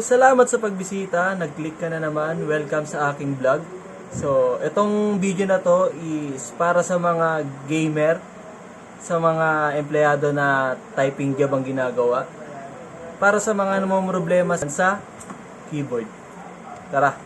salamat sa pagbisita. Nag-click ka na naman. Welcome sa aking vlog. So, itong video na to is para sa mga gamer, sa mga empleyado na typing job ang ginagawa, para sa mga problema sa keyboard. Tara!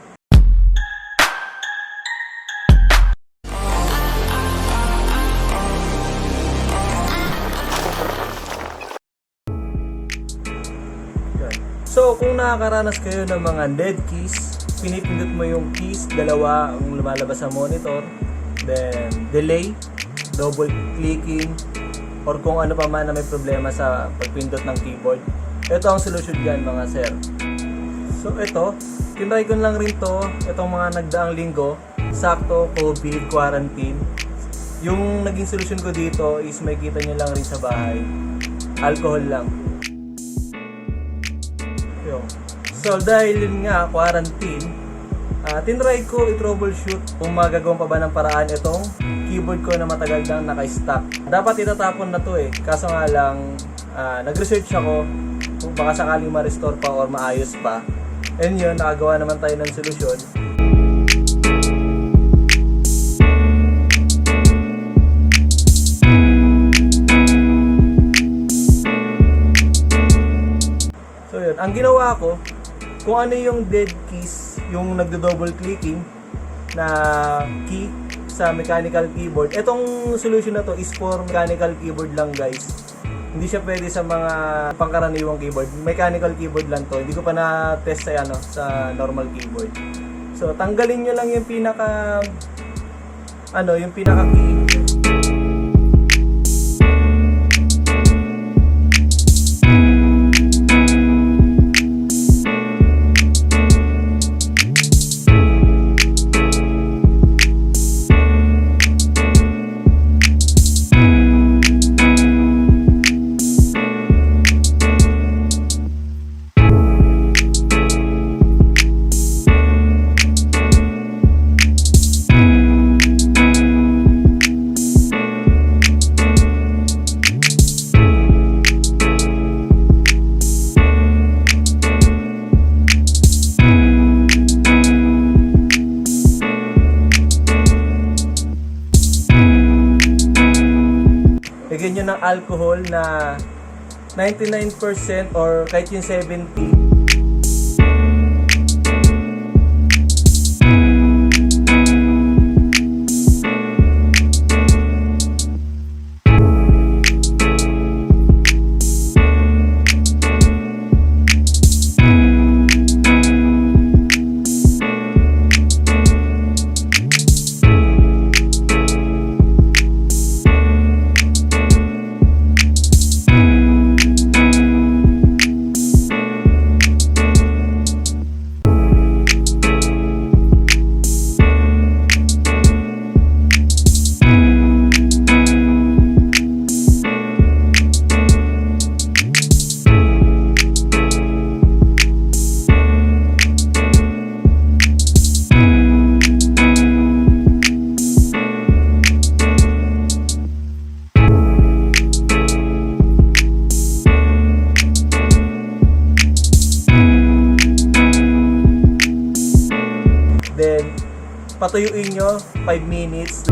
So, kung nakakaranas kayo ng mga dead keys, pinipindot mo yung keys, dalawa ang lumalabas sa monitor, then delay, double clicking, or kung ano pa man na may problema sa pagpindot ng keyboard, ito ang solusyon dyan mga sir. So ito, tinry ko lang rin to, itong mga nagdaang linggo, sakto COVID, quarantine. Yung naging solusyon ko dito is may kita nyo lang rin sa bahay, alcohol lang. So dahil yun nga, quarantine, tinry ko i-troubleshoot kung magagawa pa ba ng paraan itong keyboard ko na matagal nang naka-stock. Dapat itatapon na to kaso nga lang, nag-research ako kung baka sakaling ma-restore pa or maayos pa. And yun, nakagawa naman tayo ng solusyon. So yun, ang ginawa ko, kung ano yung dead keys, yung nagdo-double clicking na key sa mechanical keyboard. Itong solution na to is for mechanical keyboard lang guys. Hindi siya pwede sa mga pangkaraniwang keyboard. Mechanical keyboard lang to. Hindi ko pa na-test sa sa normal keyboard. So tanggalin nyo lang yung pinaka key. Lagyan nyo ng alcohol na 99% or kahit yung 70%. Then, patuyuin nyo 5 minutes.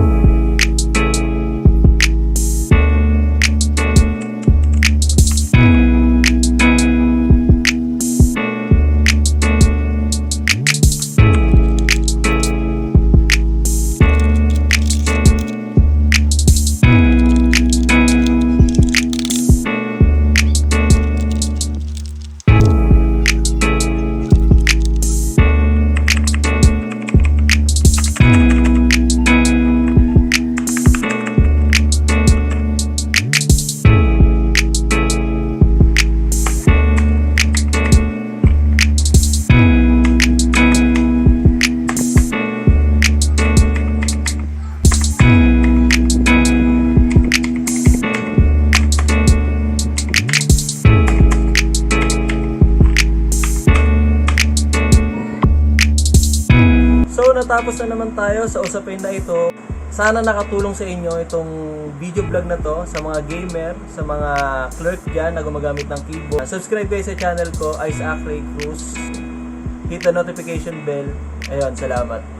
So natapos na naman tayo sa usapin na ito. Sana nakatulong sa inyo itong video vlog na to sa mga gamer, sa mga clerk dyan na gumagamit ng keyboard. Subscribe kayo sa channel ko, Isaac Ray Cruz. Hit the notification bell. Ayun, salamat.